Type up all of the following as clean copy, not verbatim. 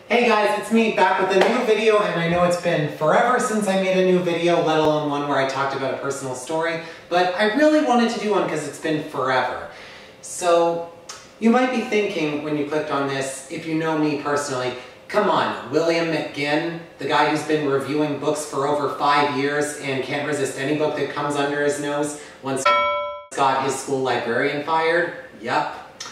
Hey guys, it's me back with a new video, and I know it's been forever since I made a new video, let alone one where I talked about a personal story, but I really wanted to do one because it's been forever. So you might be thinking when you clicked on this, if you know me personally, come on, William McGinn, the guy who's been reviewing books for over 5 years and can't resist any book that comes under his nose, once got his school librarian fired? Yup.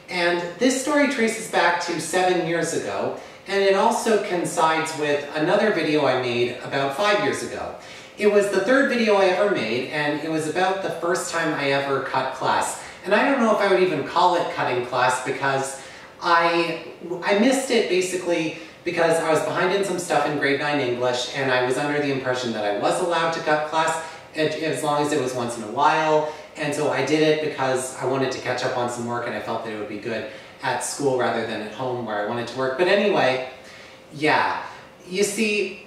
And this story traces back to 7 years ago, and it also coincides with another video I made about 5 years ago. It was the third video I ever made, and it was about the first time I ever cut class. And I don't know if I would even call it cutting class because I missed it basically because I was behind in some stuff in grade 9 English, and I was under the impression that I was allowed to cut class as long as it was once in a while. And so I did it because I wanted to catch up on some work, and I felt that it would be good at school rather than at home where I wanted to work. But anyway, yeah, you see,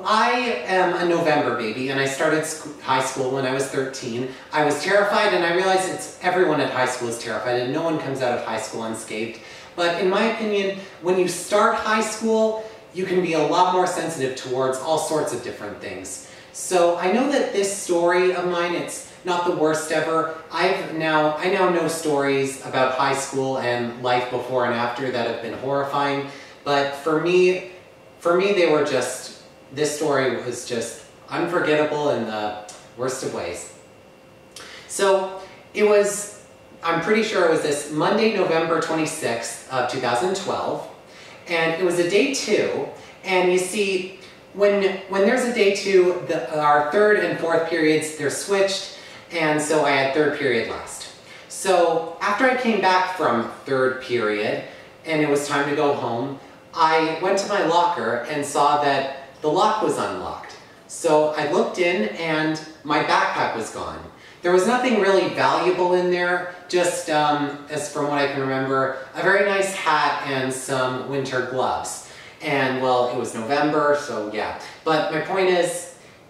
I am a November baby, and I started high school when I was 13. I was terrified, and I realized everyone at high school is terrified, and no one comes out of high school unscathed. But in my opinion, when you start high school, you can be a lot more sensitive towards all sorts of different things. So I know that this story of mine, it's not the worst ever. I now know stories about high school and life before and after that have been horrifying, but for me they were just, this story was just unforgettable in the worst of ways. So it was, I'm pretty sure it was this Monday, November 26th of 2012, and it was a day 2, and you see, when there's a day 2, our third and fourth periods, they're switched, and so I had third period last. So after I came back from third period and it was time to go home, I went to my locker and saw that the lock was unlocked. So I looked in and my backpack was gone. There was nothing really valuable in there, just as from what I can remember, a very nice hat and some winter gloves. And well, it was November, so yeah. But my point is,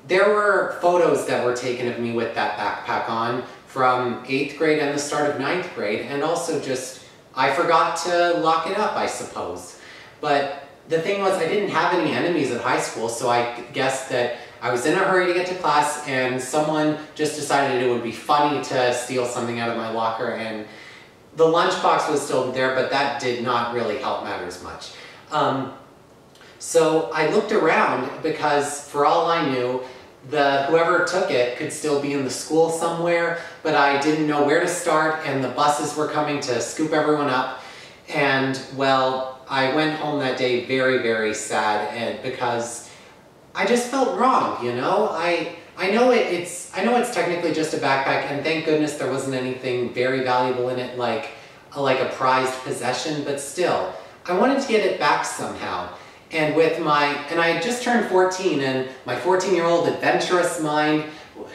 there were photos that were taken of me with that backpack on from 8th grade and the start of 9th grade, and also just, I forgot to lock it up, I suppose. But the thing was, I didn't have any enemies at high school, so I guessed that I was in a hurry to get to class, and someone just decided it would be funny to steal something out of my locker, and the lunchbox was still there, but that did not really help matters much. So I looked around because for all I knew, whoever took it could still be in the school somewhere, but I didn't know where to start, and the buses were coming to scoop everyone up. And well, I went home that day very, very sad, and because I just felt wrong, you know? I know it's technically just a backpack, and thank goodness there wasn't anything very valuable in it like a prized possession, but still, I wanted to get it back somehow. And I had just turned 14, and my 14-year-old adventurous mind,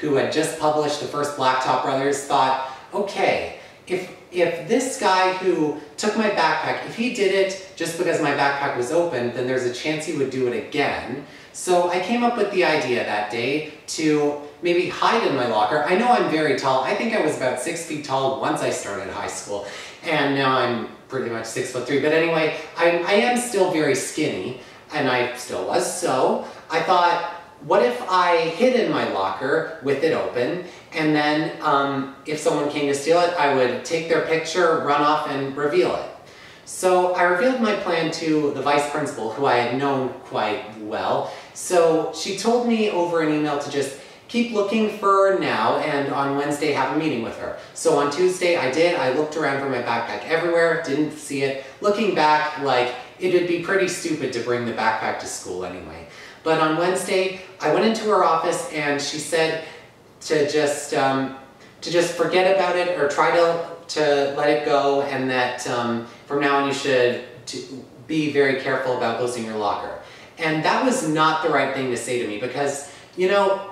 who had just published the first Blacktop Brothers, thought, okay, if this guy who took my backpack, if he did it just because my backpack was open, then there's a chance he would do it again. So I came up with the idea that day to maybe hide in my locker. I know I'm very tall. I think I was about 6 feet tall once I started high school, and now I'm pretty much 6'3", but anyway, I am still very skinny, and I still was, so I thought, what if I hid in my locker with it open, and then if someone came to steal it, I would take their picture, run off, and reveal it. So I revealed my plan to the vice principal, who I had known quite well, so she told me over an email to just keep looking for her now, and on Wednesday have a meeting with her. So on Tuesday I did. I looked around for my backpack everywhere, didn't see it. Looking back, like, it would be pretty stupid to bring the backpack to school anyway. But on Wednesday, I went into her office and she said to just forget about it, or try to let it go, and that from now on you should be very careful about closing your locker. And that was not the right thing to say to me because, you know,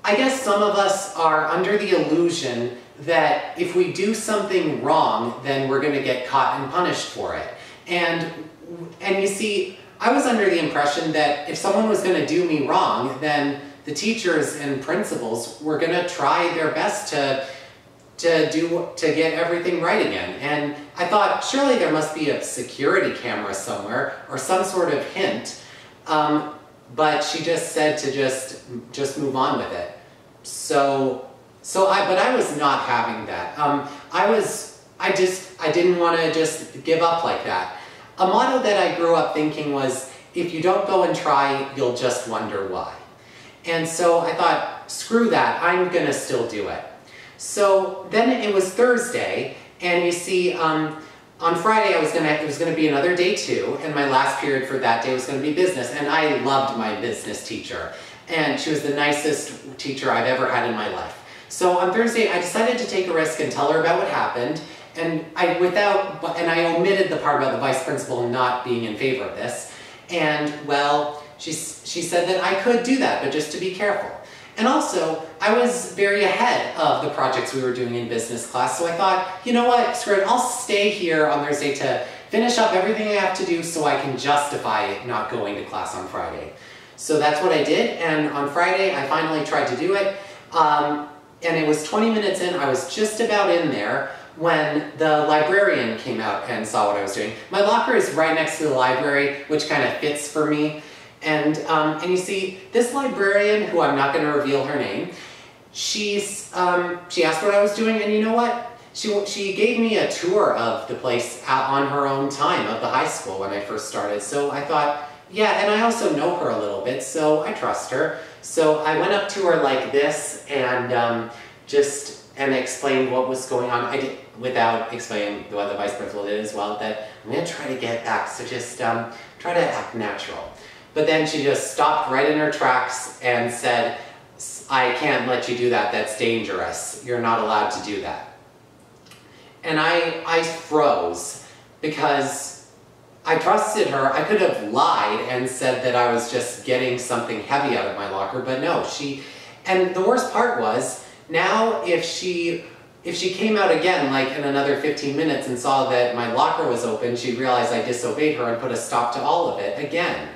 I guess some of us are under the illusion that if we do something wrong, then we're going to get caught and punished for it. And you see, I was under the impression that if someone was going to do me wrong, then the teachers and principals were going to try their best to get everything right again. And I thought, surely there must be a security camera somewhere or some sort of hint. But she just said to just move on with it. But I was not having that. I didn't want to just give up like that. A motto that I grew up thinking was, if you don't go and try, you'll just wonder why. And so I thought, screw that, I'm gonna still do it. So then it was Thursday, and you see, on Friday it was gonna be another day 2, and my last period for that day was gonna be business, and I loved my business teacher. And she was the nicest teacher I've ever had in my life. So on Thursday, I decided to take a risk and tell her about what happened, and I omitted the part about the vice principal not being in favor of this. And well, she said that I could do that, but just to be careful. And also, I was very ahead of the projects we were doing in business class, so I thought, you know what, screw it, I'll stay here on Thursday to finish up everything I have to do so I can justify not going to class on Friday. So that's what I did, and on Friday I finally tried to do it, and it was 20 minutes in, I was just about in there, when the librarian came out and saw what I was doing. My locker is right next to the library, which kind of fits for me. And you see, this librarian, who I'm not going to reveal her name, she asked what I was doing, and you know what? She gave me a tour of the place on her own time of the high school when I first started. So I thought, yeah, and I also know her a little bit, so I trust her. So I went up to her like this and explained what was going on. I did, without explaining what the vice principal did as well, that I'm going to try to get back, so just try to act natural. But then she just stopped right in her tracks and said, I can't let you do that, that's dangerous. You're not allowed to do that. And I froze because I trusted her. I could have lied and said that I was just getting something heavy out of my locker, but no, and the worst part was, now if she came out again, like in another 15 minutes and saw that my locker was open, she'd realize I disobeyed her and put a stop to all of it again.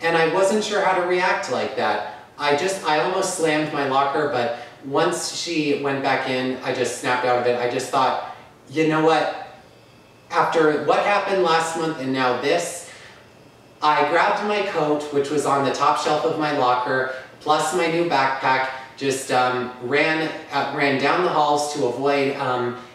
And I wasn't sure how to react like that. I almost slammed my locker, but once she went back in, I just snapped out of it. I just thought, you know what? After what happened last month and now this, I grabbed my coat, which was on the top shelf of my locker, plus my new backpack, just ran down the halls to avoid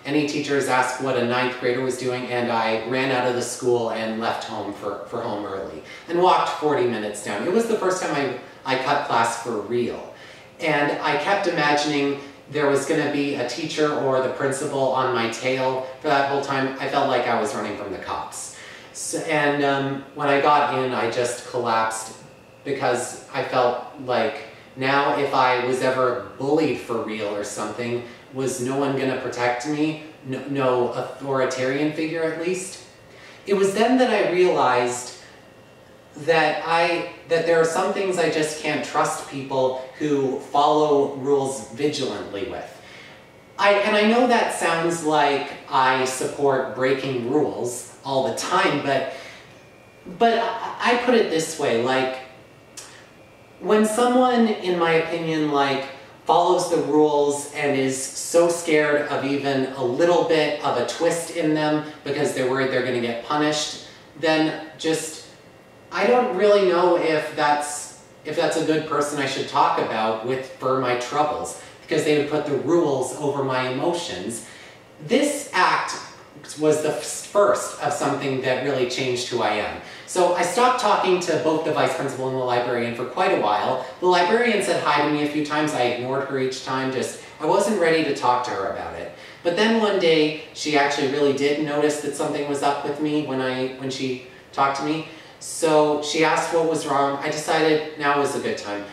any teachers ask what a 9th grader was doing, and I ran out of the school and left home for home early and walked 40 minutes down. It was the first time I cut class for real. And I kept imagining there was going to be a teacher or the principal on my tail for that whole time. I felt like I was running from the cops. So, and when I got in, I just collapsed because I felt like, now, if I was ever bullied for real or something, was no one going to protect me? No authoritarian figure, at least? It was then that I realized that there are some things I just can't trust people who follow rules vigilantly with. And I know that sounds like I support breaking rules all the time, but I put it this way, like, when someone, in my opinion, follows the rules and is so scared of even a little bit of a twist in them because they're worried they're going to get punished, then I don't really know if that's a good person I should talk about for my troubles, because they would put the rules over my emotions. This act was the first of something that really changed who I am. So I stopped talking to both the vice principal and the librarian for quite a while. The librarian said hi to me a few times. I ignored her each time. I wasn't ready to talk to her about it. But then one day, she actually really did notice that something was up with me when she talked to me. So she asked what was wrong. I decided now was a good time.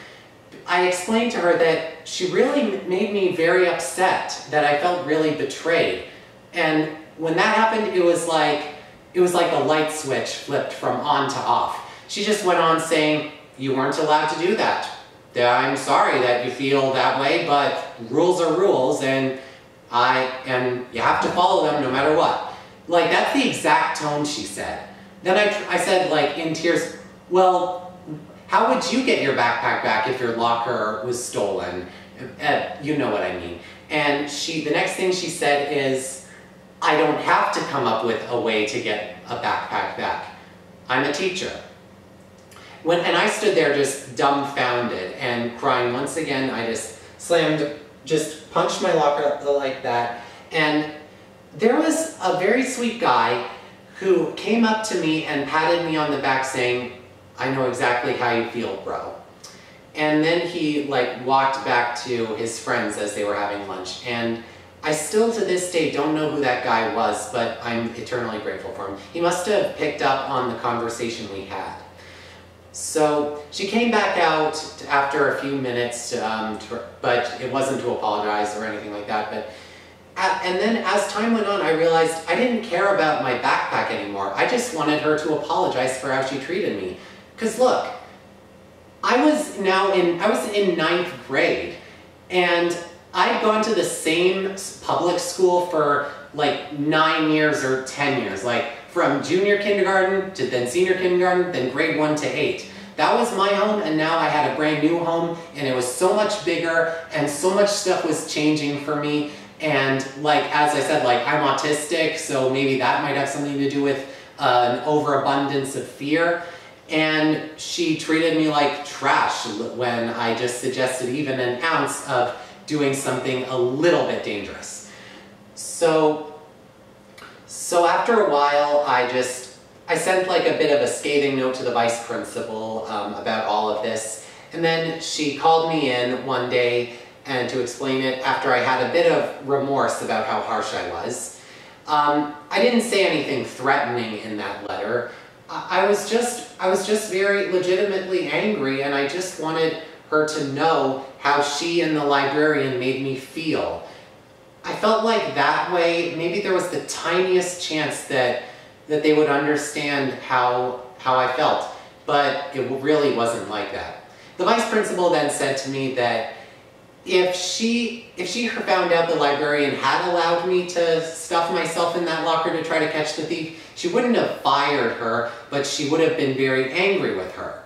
I explained to her that she really made me very upset, that I felt really betrayed. And when that happened, it was like a light switch flipped from on to off. She just went on saying, you weren't allowed to do that. I'm sorry that you feel that way, but rules are rules, and you have to follow them no matter what. Like, that's the exact tone she said. Then I said, like, in tears, well, how would you get your backpack back if your locker was stolen? You know what I mean. And the next thing she said is, I don't have to come up with a way to get a backpack back. I'm a teacher. And I stood there just dumbfounded and crying. Once again, I just punched my locker like that. And there was a very sweet guy who came up to me and patted me on the back saying, I know exactly how you feel, bro. And then he walked back to his friends as they were having lunch. And I still to this day don't know who that guy was, but I'm eternally grateful for him. He must have picked up on the conversation we had. So she came back out after a few minutes, but it wasn't to apologize or anything like that. And then as time went on, I realized I didn't care about my backpack anymore. I just wanted her to apologize for how she treated me. Because look, I was in 9th grade, and I'd gone to the same public school for 9 years or 10 years, from junior kindergarten to then senior kindergarten, then grade 1 to 8. That was my home, and now I had a brand new home, and it was so much bigger, and so much stuff was changing for me. And as I said, I'm autistic, so maybe that might have something to do with an overabundance of fear. And she treated me like trash when I just suggested even an ounce of doing something a little bit dangerous. So after a while, I sent a bit of a scathing note to the vice principal about all of this. And then she called me in one day and to explain it after I had a bit of remorse about how harsh I was. I didn't say anything threatening in that letter. I was just very legitimately angry, and I just wanted her to know how she and the librarian made me feel. I felt like that way, maybe there was the tiniest chance that they would understand how I felt, but it really wasn't like that. The vice principal then said to me that if she found out the librarian had allowed me to stuff myself in that locker to try to catch the thief, she wouldn't have fired her, but she would have been very angry with her.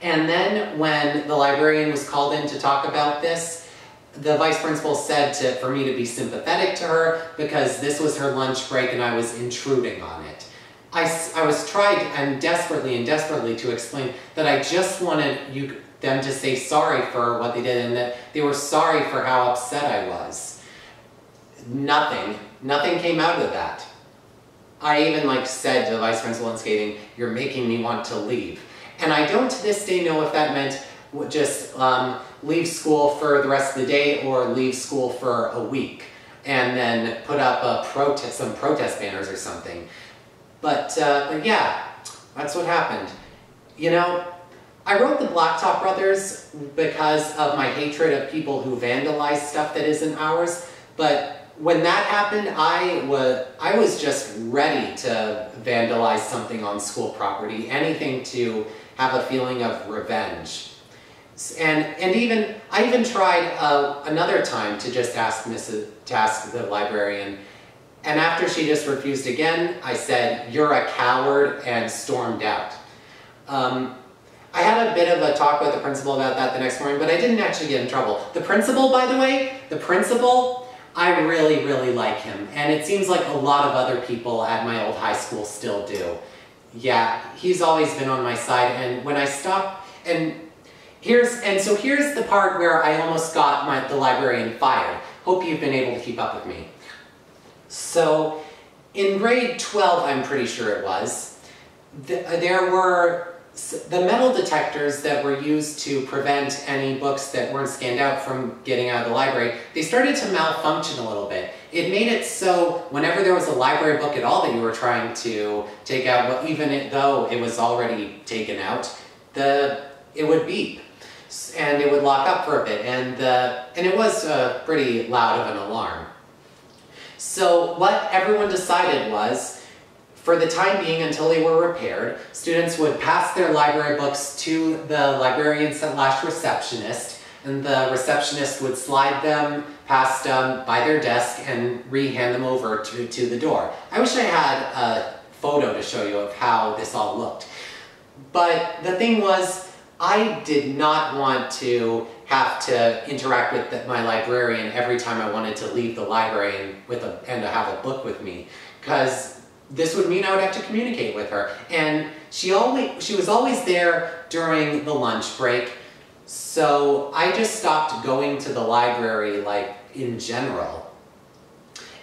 And then when the librarian was called in to talk about this, the vice principal said for me to be sympathetic to her because this was her lunch break and I was intruding on it. I was trying desperately to explain that I just wanted them to say sorry for what they did and that they were sorry for how upset I was. Nothing came out of that. I even said to the vice principal in scathing, "You're making me want to leave." And I don't to this day know if that meant just leave school for the rest of the day or leave school for a week and then put up some protest banners or something. But yeah, that's what happened. You know, I wrote the Blacktop Brothers because of my hatred of people who vandalize stuff that isn't ours, but when that happened, I was just ready to vandalize something on school property, anything to have a feeling of revenge. And I even tried another time to just ask the librarian, and after she just refused again, I said, "You're a coward," and stormed out. I had a bit of a talk with the principal about that the next morning, but I didn't actually get in trouble. The principal, by the way, I really, really like him, and it seems like a lot of other people at my old high school still do. Yeah, he's always been on my side, and when I stopped, so here's the part where I almost got the librarian fired. Hope you've been able to keep up with me. So, in grade 12, I'm pretty sure it was, there were the metal detectors that were used to prevent any books that weren't scanned out from getting out of the library. They started to malfunction a little bit. It made it so whenever there was a library book at all that you were trying to take out, well, even though it was already taken out, it would beep. And it would lock up for a bit, and it was pretty loud of an alarm. So what everyone decided was, for the time being, until they were repaired, students would pass their library books to the librarian/receptionist, and the receptionist would slide them past by their desk and re-hand them over to the door. I wish I had a photo to show you of how this all looked. But the thing was, I did not want to have to interact with my librarian every time I wanted to leave the library and to have a book with me, because this would mean I would have to communicate with her. And she was always there during the lunch break, so I just stopped going to the library, like, in general.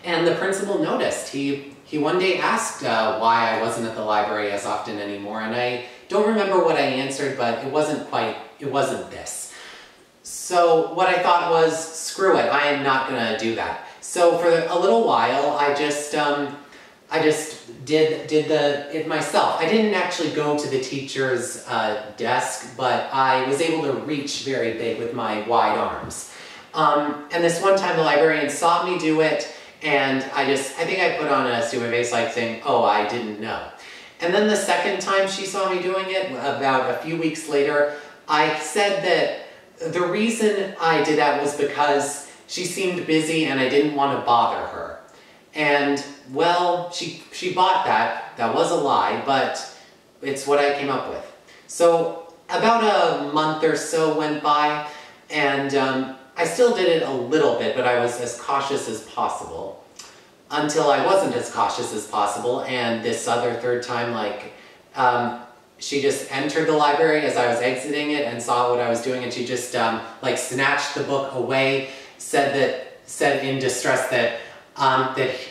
And the principal noticed. He one day asked why I wasn't at the library as often anymore, and I don't remember what I answered, but it wasn't this. So what I thought was, screw it, I am not gonna do that. So for a little while, I just did it myself. I didn't actually go to the teacher's desk, but I was able to reach very big with my wide arms. And this one time the librarian saw me do it, and I think I put on a stupid face like saying, oh, I didn't know. And then the second time she saw me doing it, about a few weeks later, I said that the reason I did that was because she seemed busy and I didn't want to bother her. And, well, she bought that. That was a lie, but it's what I came up with. So about a month or so went by, and I still did it a little bit, but I was as cautious as possible. Until I wasn't as cautious as possible, and this other third time, like, she just entered the library as I was exiting it and saw what I was doing, and she just, like, snatched the book away, said in distress that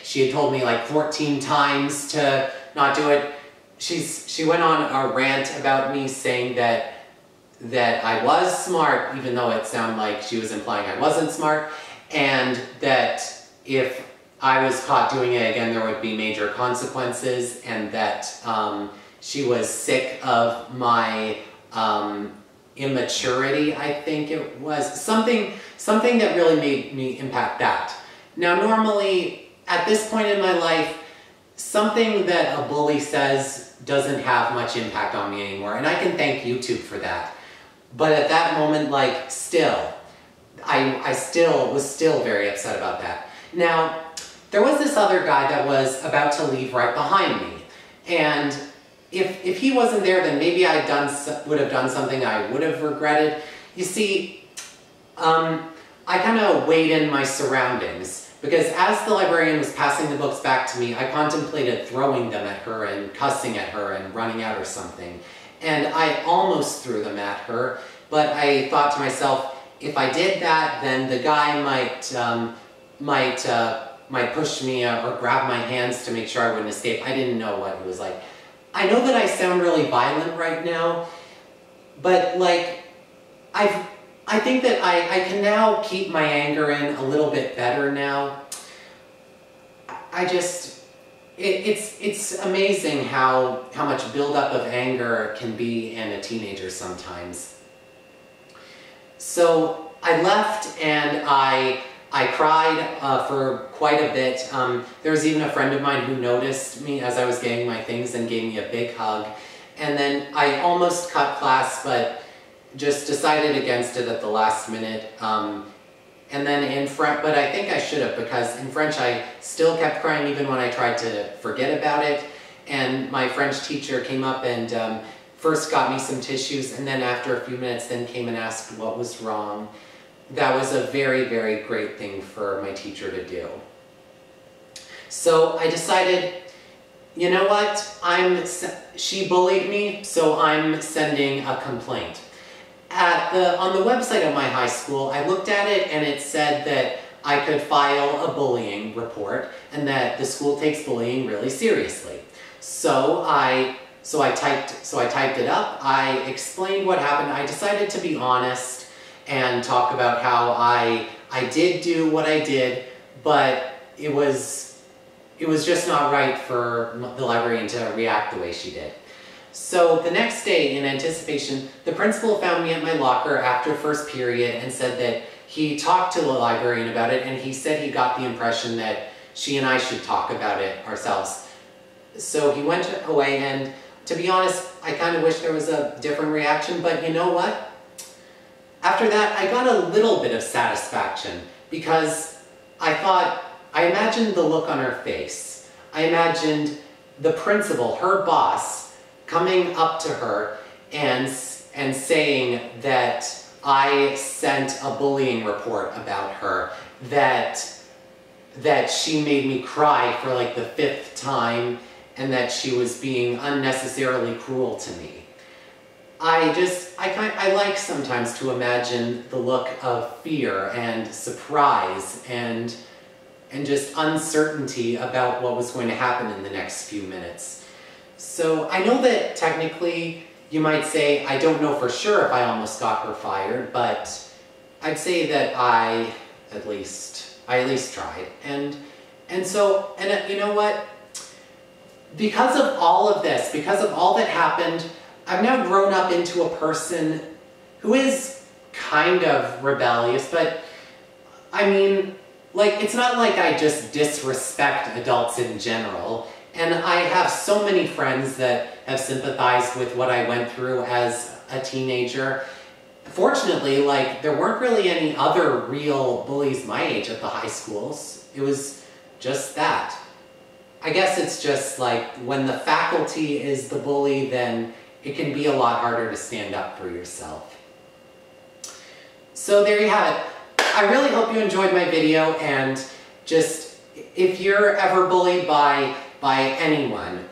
she had told me, like, 14 times to not do it. She went on a rant about me, saying that I was smart, even though it sounded like she was implying I wasn't smart, and that if I was caught doing it again, there would be major consequences, and that she was sick of my immaturity, I think it was. Something that really made me impact that. Now, normally, at this point in my life, something that a bully says doesn't have much impact on me anymore, and I can thank YouTube for that. But at that moment, like, I was still very upset about that. Now, there was this other guy that was about to leave right behind me, and if he wasn't there, then maybe I would have done something I would have regretted. You see, I kind of weighed in my surroundings, because as the librarian was passing the books back to me, I contemplated throwing them at her and cussing at her and running out or something. And I almost threw them at her, but I thought to myself, if I did that, then the guy might push me or grab my hands to make sure I wouldn't escape. I didn't know what he was like. I know that I sound really violent right now, but, like, I think that I can now keep my anger in a little bit better now. It's amazing how much buildup of anger can be in a teenager sometimes. So I left, and I cried for quite a bit. There was even a friend of mine who noticed me as I was getting my things and gave me a big hug. And then I almost cut class, but just decided against it at the last minute. And then in French, but I think I should have, because in French I still kept crying even when I tried to forget about it. And my French teacher came up and first got me some tissues, and then after a few minutes then came and asked what was wrong. That was a very, very great thing for my teacher to do. So I decided, you know what, she bullied me, so I'm sending a complaint. On the website of my high school, I looked at it and it said that I could file a bullying report and that the school takes bullying really seriously. So I typed it up, I explained what happened, I decided to be honest and talk about how I did do what I did, but it was just not right for the librarian to react the way she did. So the next day, in anticipation, the principal found me at my locker after first period and said that he talked to the librarian about it, and he said he got the impression that she and I should talk about it ourselves. So he went away, and to be honest, I kind of wish there was a different reaction, but you know what? After that, I got a little bit of satisfaction, because I imagined the look on her face. I imagined the principal, her boss, coming up to her and and saying that I sent a bullying report about her, that she made me cry for like the 5th time, and that she was being unnecessarily cruel to me. I like sometimes to imagine the look of fear and surprise and just uncertainty about what was going to happen in the next few minutes. So I know that technically you might say, I don't know for sure if I almost got her fired, but I'd say that I at least tried. And you know what? Because of all of this, because of all that happened, I've now grown up into a person who is kind of rebellious, but I mean, like, it's not like I just disrespect adults in general. And I have so many friends that have sympathized with what I went through as a teenager. Fortunately, like, there weren't really any other real bullies my age at the high schools. It was just that. I guess it's just like, when the faculty is the bully, then it can be a lot harder to stand up for yourself. So there you have it. I really hope you enjoyed my video, and just, if you're ever bullied by anyone,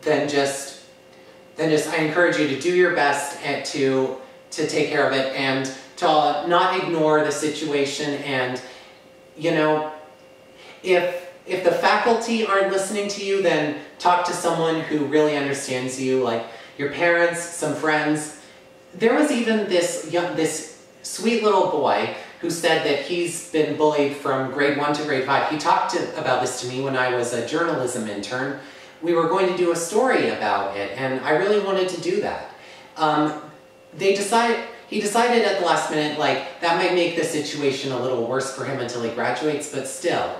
then just I encourage you to do your best and to take care of it, and to not ignore the situation. And, you know, if the faculty aren't listening to you, then talk to someone who really understands you, like your parents, some friends. There was even this sweet little boy who said that he's been bullied from grade 1 to grade 5. He talked about this to me when I was a journalism intern. We were going to do a story about it, and I really wanted to do that. He decided at the last minute, like, that might make the situation a little worse for him until he graduates, but still,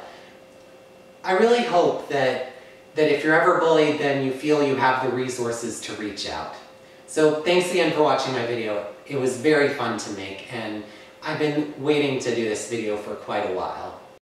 I really hope that if you're ever bullied, then you feel you have the resources to reach out. So thanks again for watching my video. It was very fun to make, and I've been waiting to do this video for quite a while.